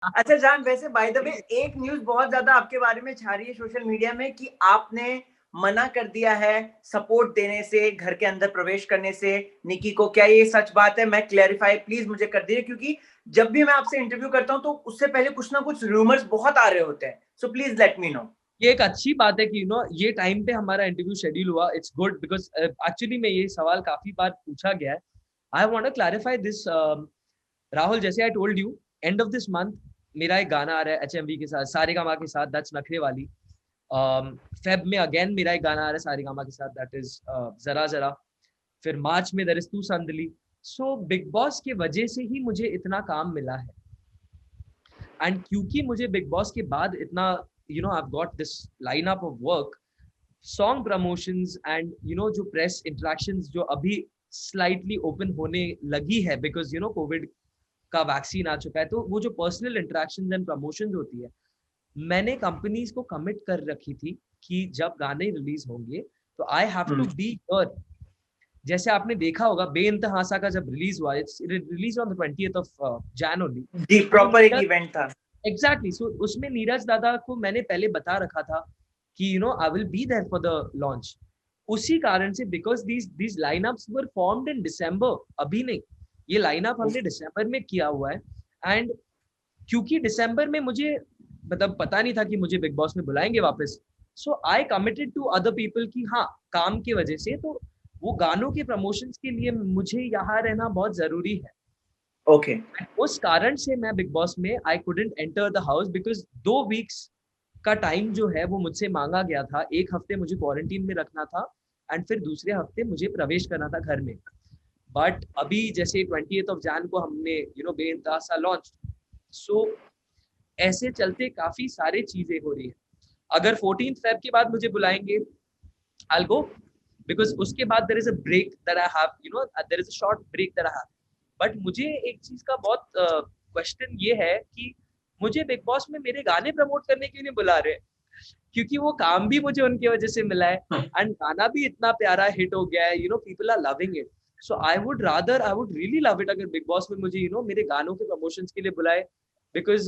अच्छा जान, वैसे बाय द वे एक न्यूज बहुत ज्यादा आपके बारे में छा रही है सोशल मीडिया में कि आपने मना कर दिया है सपोर्ट देने से, घर के अंदर प्रवेश करने से निकी को। क्या ये सच बात है? मैं क्लैरिफाई प्लीज मुझे कर दीजिए, क्योंकि जब भी मैं आपसे इंटरव्यू करता हूं तो उससे पहले कुछ ना कुछ रूमर्स बहुत आ रहे होते हैं। So please let me know. ये एक अच्छी बात है कि ये टाइम पे हमारा इंटरव्यू शेड्यूल हुआ। इट्स गुड बिकॉज एक्चुअली में ये सवाल काफी बार पूछा गया है। I want to clarify this Rahul. जैसे I told you, end of this month मेरा एक गाना आ रहा है एचएमवी के साथ, सारेगामा के साथ, दैट्स नखरे वाली। फेब में अगेन मेरा एक गाना आ रहा है सारेगामा के साथ, दैट इज जरा जरा। फिर मार्च में देयर इज तू संदली। सो बिग बॉस की वजह से ही मुझे इतना काम मिला है। एंड क्योंकि मुझे बिग बॉस के बाद इतना I got this line up of work, song promotions and जो प्रेस इंटरेक्शंस जो अभी स्लाइटली ओपन होने लगी है बिकॉज कोविड का वैक्सीन आ चुका है, तो वो जो पर्सनल इंटरेक्शंस एंड प्रमोशंस होती है, मैंने कंपनीज को कमिट कर रखी थी कि जब गाने रिलीज होंगे तो I have to be here. जैसे आपने देखा होगा बेइंतहासा का जब रिलीज हुआ, it's release on the 20th of Jan only. जी, तो प्रॉपर एक इवेंट था। एग्जैक्टली, सो उसमें नीरज दादा को मैंने पहले बता रखा था कि I will be there for the launch. उसी कारण से because these lineups were formed in December, अभी नहीं, ये लाइनअप हमने दिसंबर में किया हुआ है। एंड क्योंकि दिसंबर में मुझे मतलब पता नहीं था कि मुझे बिग बॉस में बुलाएंगे वापस, so I committed to other people कि हाँ, काम की वजह से तो वो गानों के प्रमोशंस के लिए मुझे यहाँ रहना बहुत जरूरी है। ओके। उस कारण से मैं बिग बॉस में I couldn't enter the house because 2 weeks का टाइम जो है वो मुझसे मांगा गया था। एक हफ्ते मुझे क्वारंटीन में रखना था एंड फिर दूसरे हफ्ते मुझे प्रवेश करना था घर में। बट अभी जैसे 20th ऑफ जैन को हमने बेइंतहासा लॉन्च, सो ऐसे चलते काफी सारे चीजें हो रही है। अगर 14th फेब के बाद मुझे बुलाएंगे, I'll go, because उसके बाद there is a break that I have, there is a short break that I have. But मुझे एक चीज का बहुत क्वेश्चन ये है कि मुझे बिग बॉस में मेरे गाने प्रमोट करने के लिए बुला रहे हैं, क्योंकि वो काम भी मुझे उनकी वजह से मिला है एंड गाना भी इतना प्यारा हिट हो गया है, people are loving it. So I would really love it अगर बिग बॉस में मुझे मेरे गानों के प्रमोशंस के लिए बुलाए। बिकॉज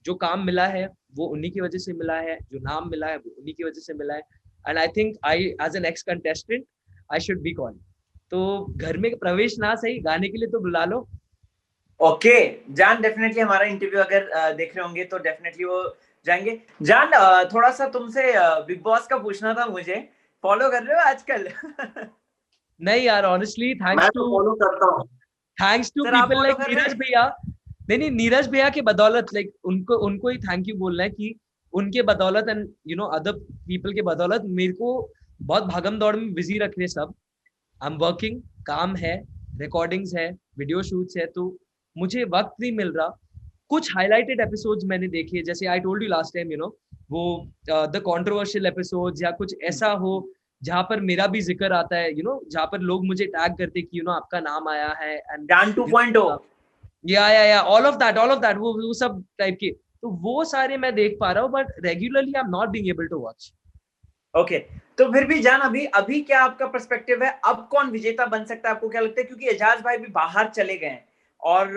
जो काम मिला है वो उन्हीं की वजह से मिला है, जो नाम मिला है वो उन्हीं की वजह से मिला है। And I think I as an ex contestant I should be called. तो घर में प्रवेश ना सही, गाने के लिए तो बुला लो। ओके जान, डेफिनेटली हमारा इंटरव्यू अगर देख रहे होंगे तो डेफिनेटली वो जाएंगे। जान, थोड़ा सा तुमसे बिग बॉस का पूछना था मुझे। फॉलो कर रहे हो आजकल? नहीं यार, ऑनेस्टली मैं थैंक्स तो टू फॉलो करता हूँ। सर आप पीपल फॉलो लाइक कर रहे नीरज हैं? भैया। नहीं नहीं, नीरज भैया के बदौलत, लाइक उनको उनको ही थैंक यू बोलना है कि उनके बदौलत एंड अदर पीपल के बदौलत मेरे को बहुत भागम दौड़ में बिजी रख रहे सब। आई एम वर्किंग, काम है, रिकॉर्डिंग्स है, वीडियो शूट्स है, तो मुझे वक्त नहीं मिल रहा। कुछ हाईलाइटेड एपिसोड्स मैंने देखे, जैसे I told you last time, वो द कंट्रोवर्शियल एपिसोड्स या कुछ ऐसा हो जहां पर मेरा भी जिक्र आता है, जहां पर लोग मुझे टैग करते कि आपका नाम आया है एंड जान 2.0। या ऑल ऑफ दैट वो सब टाइप के, तो वो सारे मैं देख पा रहा हूँ, but regularly I am not being able to watch. Okay, तो फिर भी जान, अभी अभी क्या आपका पर्सपेक्टिव है? अब कौन विजेता बन सकता है? आपको क्या लगता है? क्योंकि एजाज भाई भी बाहर चले गए हैं और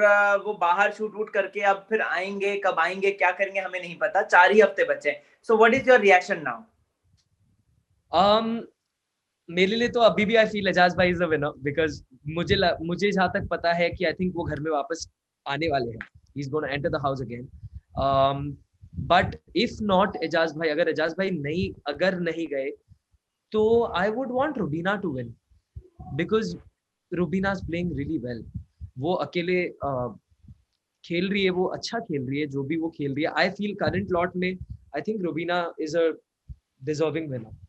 वो बाहर शूट वूट करके अब फिर आएंगे, कब आएंगे, क्या करेंगे हमें नहीं पता। 4 ही हफ्ते बचे। So what is your reaction now? um, मेरे लिए तो अभी भी आई फील एजाज भाई इज अ विनर बिकॉज मुझे जहां तक पता है कि आई थिंक वो घर में वापस आने वाले हैं। He is gonna enter the house again. But if not Eijaz भाई, अगर एजाज भाई नहीं गए, तो I would want Rubina to win because Rubina is playing really well. वो अकेले खेल रही है, वो अच्छा खेल रही है, जो भी वो खेल रही है। आई फील करंट लॉट में I think Rubina is a deserving winner.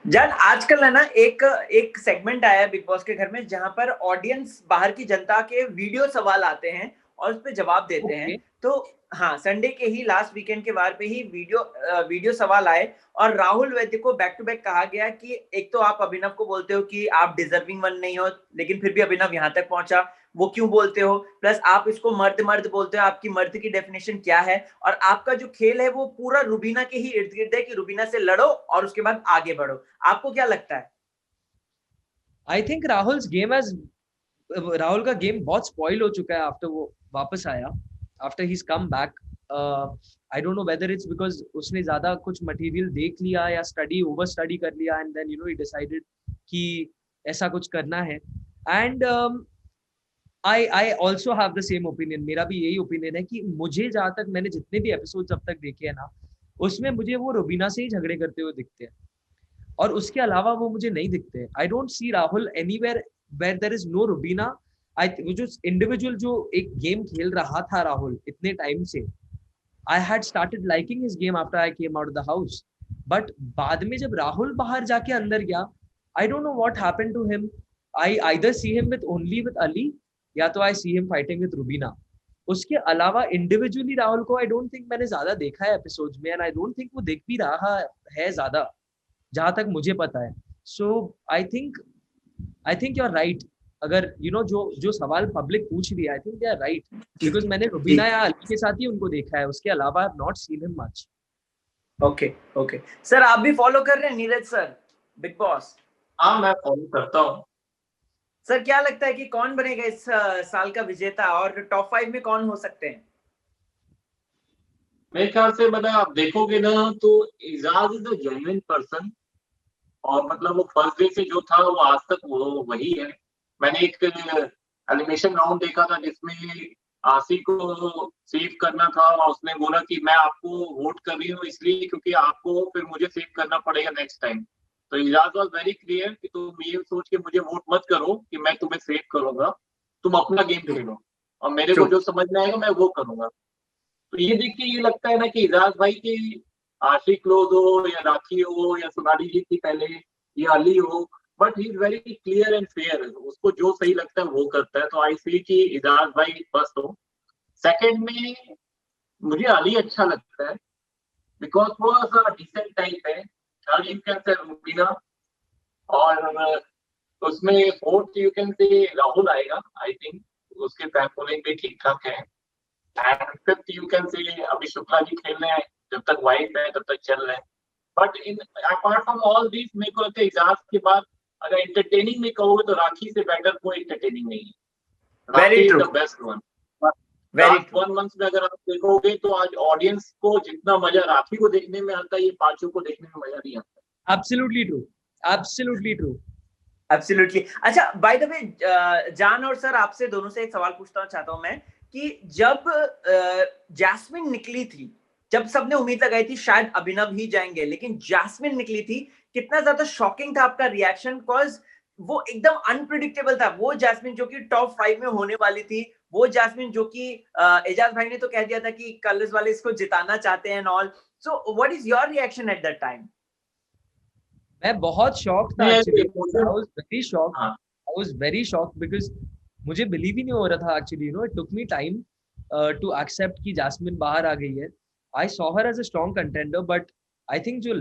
जान, आजकल है ना एक एक सेगमेंट आया है बिग बॉस के घर में, जहां पर ऑडियंस, बाहर की जनता के वीडियो सवाल आते हैं और उस पर जवाब देते हैं। ओके। तो हाँ, संडे के ही लास्ट वीकेंड के बार पे ही वीडियो सवाल आए और राहुल वैद्य को बैक टू बैक कहा गया कि एक तो आप अभिनव को बोलते हो कि आप डिजर्विंग वन नहीं हो, लेकिन फिर भी अभिनव यहाँ तक पहुंचा, वो क्यों बोलते हो? प्लस आप इसको मर्द मर्द बोलते हो, आपकी मर्द की डेफिनेशन क्या है? और आपका जो खेल है वो पूरा रुबीना के ही इर्द गिर्द है कि रुबीना से लड़ो और उसके बाद आगे बढ़ो। आपको क्या लगता है? आई थिंक राहुल का गेम बहुत स्पॉइल हो चुका है आफ्टर वो वापस आया। after he's come back, I don't know whether it's because उसने ज़्यादा कुछ material देख लिया या over study कर लिया, and then he decided कि ऐसा कुछ करना है. And I also have the same opinion. मेरा भी यही opinion है कि मुझे जहाँ तक मैंने जितने भी episodes अब तक देखे हैं ना, उसमें मुझे वो रुबीना से ही झगड़े करते हुए दिखते हैं, और उसके अलावा वो मुझे नहीं दिखते. I don't see Rahul anywhere where there is no Rubina. वो जो इंडिविजुअल जो एक गेम खेल रहा था राहुल इतने टाइम से, I had started liking his game after I came out of the house. But बाद में जब राहुल बाहर जाके अंदर गया, I don't know what happened to him. I either see him only with Ali, या तो I see him fighting with Rubina. उसके अलावा इंडिविजुअली राहुल को I don't think मैंने ज्यादा देखा है एपिसोड्स में, and I don't think वो देख भी रहा है ज्यादा, जहां तक मुझे पता है. So I think you're right. अगर जो सवाल पब्लिक पूछ रही है, I think they are right, because मैंने रुबीना या अली के साथ ही उनको देखा है, उसके अलावा I've not seen him much. Okay sir, आप भी फॉलो कर रहे हैं नीरज सर बिग बॉस? हाँ, मैं फॉलो करता हूँ. सर क्या लगता है कि कौन बनेगा इस साल का विजेता, और टॉप 5 में कौन हो सकते हैं? मेरे ख्याल से मतलब आप देखोगे ना तो Eijaz is a genuine person, और मतलब वो फर्स्ट डे से जो था वो आज तक वो वही है. मैंने एक एलिमिनेशन राउंड देखा था जिसमें आसी को सेव करना था, और उसने बोला कि मैं आपको वोट कर रही हूँ इसलिए क्योंकि आपको फिर मुझे सेव करना पड़ेगा नेक्स्ट टाइम. तो इजाज वाज वेरी क्लियर कि तुम ये सोच के मुझे वोट मत करो कि मैं तुम्हें सेव करूंगा, तुम अपना गेम खेलो और मेरे को जो समझ में आएगा मैं वो करूंगा. तो ये देख के ये लगता है ना कि इजाज भाई की आशी क्लोज हो या राखी हो या सोनाली जी की पहले या अली हो, but he is very clear and fair. उसको जो सही लगता है वो करता है. तो आई फील कि इजाज भाई फर्स्ट हो. सेकंड में मुझे अली अच्छा लगता है बिकॉज थोड़ा सा डिसेंट टाइप है. Third you can say Rubina, और उसमें fourth you can say Rahul आएगा. आई थिंक उसके फैन फॉलोइंग भी ठीक ठाक है. And fifth you can say अभी शुक्ला जी खेल रहे हैं, जब तक वाइफ है तब तक चल रहे हैं. But in apart from all this मेरे को लगता है इजाज के बाद अगर एंटरटेनिंग में कहोगे तो राखी से बेटर कोई एंटरटेनिंग नहीं है. Rakhi is the best one. Last 1 month में अगर आप देखोगे तो आज ऑडियंस को जितना मजा राखी को देखने में आता है, ये पांचों को देखने में मजा नहीं आता. Absolutely true. Absolutely true. Absolutely. अच्छा, बाय द वे जान और सर, आपसे दोनों से एक सवाल पूछना चाहता हूं मैं कि जब जैस्मिन निकली थी, जब सबने उम्मीद लगाई थी शायद अभिनव ही जाएंगे, लेकिन जैस्मिन निकली थी, कितना ज्यादा शॉकिंग था आपका रिएक्शन? बिकॉज वो एकदम अनप्रिडिक्टेबल था. वो जैस्मिन जो कि टॉप 5 में होने वाली थी, वो जैस्मिन जो कि एजाज भाई ने तो कह दिया था कि कलर्स वाले इसको जिताना चाहते हैं and all. So what is your reaction at that time? मैं बहुत शॉक था actually. I was very shocked because मुझे बिलीव ही नहीं हो रहा था actually. It took me time to accept कि जैस्मिन बाहर आ गई है. I saw her as a strong contender, but I think जो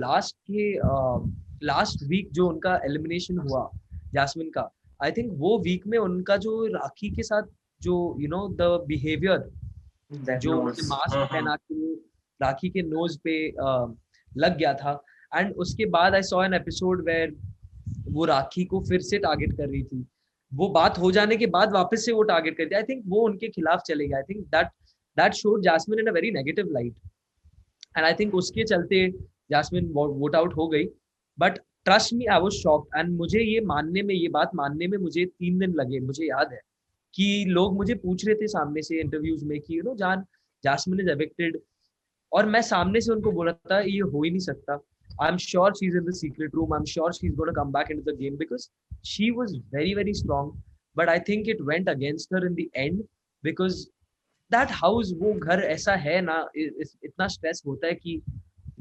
लास्ट वीक जो उनका एलिमिनेशन हुआ जैस्मिन का, I think वो वीक में उनका जो राखी के साथ जो द बिहेवियर, जो मास्क पहना के राखी के नोज पे लग गया था. एंड उसके बाद I saw an episode where वो राखी को फिर से टारगेट कर रही थी. वो बात हो जाने के बाद वापस से वो टारगेट कर दिया. आई थिंक वो उनके खिलाफ चले गए. I think that showed Jasmin in a very negative light, and I think उसके चलते जैस्मिन वोट आउट हो गई. But trust me, I was shocked. And मुझे ये बात मानने में मुझे 3 दिन लगे. मुझे याद है कि लोग मुझे पूछ रहे थे सामने से इंटरव्यूज में कि जान जैस्मिन इज एविक्टेड, और मैं सामने से उनको बोला था ये हो ही नहीं सकता. I'm sure she's in the secret room. I'm sure she's going to come back into the game because she was very, very strong. But I think it went against her in the end because that house, वो घर ऐसा है ना, इतना stress होता है कि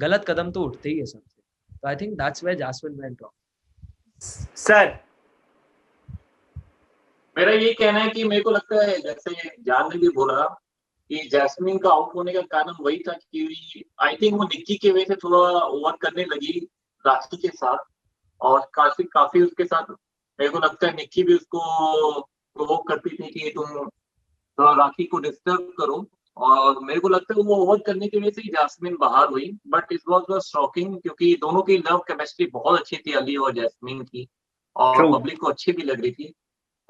गलत कदम तो उठते ही है सबसे. So I think that's where Jasmine went wrong. Sir, मेरा ये कहना है कि मेरे को लगता है जैसे जान ने भी बोला कि जैस्मिन का आउट होने का कारण वही था कि आई थिंक वो निक्की के वजह से थोड़ा ओवर करने लगी राखी के साथ, और काफी उसके साथ मेरे को लगता है निक्की भी उसको प्रोवोक करती थी कि तुम थोड़ा राखी को डिस्टर्ब करो, और मेरे को लगता है वो ओवर करने की वजह से ही जैस्मिन बाहर हुई. बट इट वाज शॉकिंग क्योंकि दोनों की लव केमिस्ट्री बहुत अच्छी थी, अली और जैस्मिन की, और पब्लिक को अच्छी भी लग रही थी.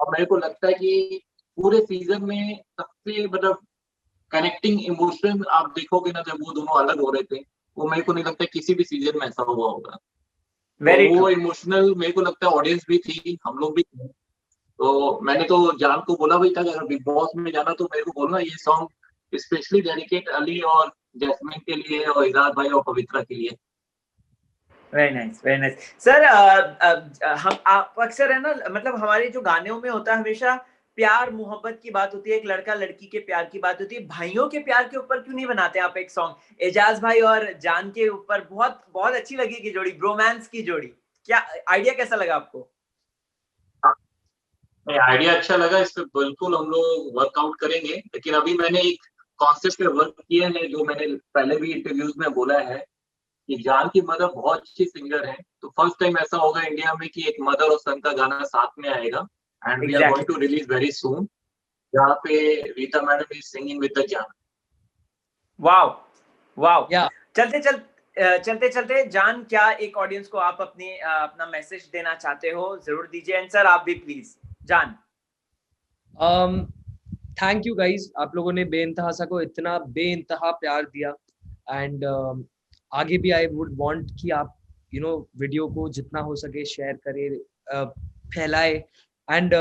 और मेरे को लगता है कि पूरे सीजन में सबसे मतलब कनेक्टिंग इमोशन आप देखोगे ना, जब वो दोनों अलग हो रहे थे, वो मेरे को नहीं लगता किसी भी सीजन में ऐसा हुआ होगा। वेरी तो वो ट्रू। इमोशनल मेरे को लगता है ऑडियंस भी थी, हम लोग भी थे। तो मैंने तो जान को बोला भी था कि अगर बिग बॉस में जाना तो मेरे को बोलना, ये सॉन्ग स्पेशली डेडिकेट अली और जैस्मिन के लिए और इजाज भाई और पवित्रा के लिए। Very nice, very nice sir. हम आप अक्सर है ना, मतलब हमारे जो गानों में होता है हमेशा प्यार मोहब्बत की बात होती है, एक लड़का लड़की के प्यार की बात होती है, भाइयों के प्यार के ऊपर क्यों नहीं बनाते आप एक सॉन्ग? एजाज भाई और जान के ऊपर बहुत बहुत अच्छी लगेगी जोड़ी, ब्रोमांस की जोड़ी। क्या आइडिया कैसा लगा आपको? आइडिया अच्छा लगा, इस पे बिल्कुल हम लोग वर्कआउट करेंगे। लेकिन अभी मैंने एक कॉन्सेप्ट पे वर्क किया है, जो मैंने पहले भी इंटरव्यूज में बोला है कि जान की मदर बहुत अच्छी सिंगर है। तो फर्स्ट टाइम ऐसा होगा इंडिया में कि एक मदर और सन का गाना साथ में आएगा, and we are going to exactly. Release very soon, जहाँ पे Rita madam is singing with the Jaan. Wow, wow. या चलते चलते जान, क्या एक ऑडियंस को आप अपना मैसेज देना चाहते हो? जरूर दीजिए। एंड सर आप भी प्लीज। जान। थैंक यू गाइज, आप लोगों ने बेइंतहा सा को इतना बेइंतहा प्यार दिया। एंड आगे भी आई वुड वांट कि आप वीडियो को जितना हो सके शेयर करें, फैलाए। And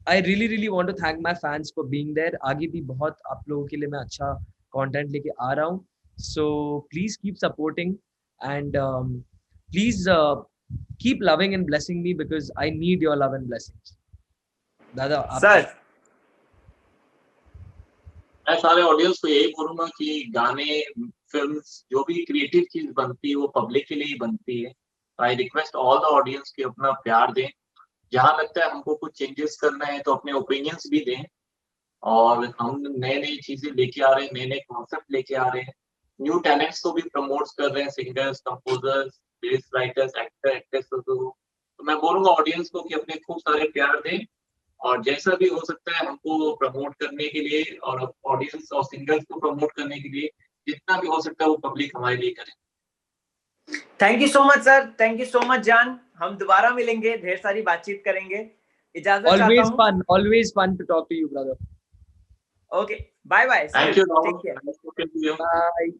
I really want to thank my fans for being there. आगे भी बहुत आप लोगों के लिए मैं अच्छा कंटेंट लेके आ रहा हूँ, so please keep supporting and please keep loving and blessing me because I need your love and blessings. दादा आप सर मैं सारे ऑडियंस को यही बोलूंगा कि गाने, फिल्म्स, जो भी क्रिएटिव चीज बनती है वो पब्लिक के लिए ही बनती है। I request all the audience कि अपना प्यार दें। जहां लगता है हमको कुछ चेंजेस करना है तो अपने ओपिनियंस भी दें। और हम नए नई चीजें लेके आ रहे हैं, नए नए कॉन्सेप्ट लेके आ रहे हैं, न्यू टैलेंट्स को भी प्रमोट कर रहे हैं, singers, composers, lyrics writers, actor, actress को। तो मैं बोलूंगा ऑडियंस को कि अपने खूब सारे प्यार दें, और जैसा भी हो सकता है हमको प्रमोट करने के लिए और ऑडियंस और सिंगर्स को प्रमोट करने के लिए जितना भी हो सकता है वो पब्लिक हमारे लिए करे। Thank you so much sir, thank you so much जान। हम दोबारा मिलेंगे, ढेर सारी बातचीत करेंगे। इजाजत चाहता हूँ। always fun to talk to you brother. Okay, bye bye, see thank you, you take care. Rahul. Bye.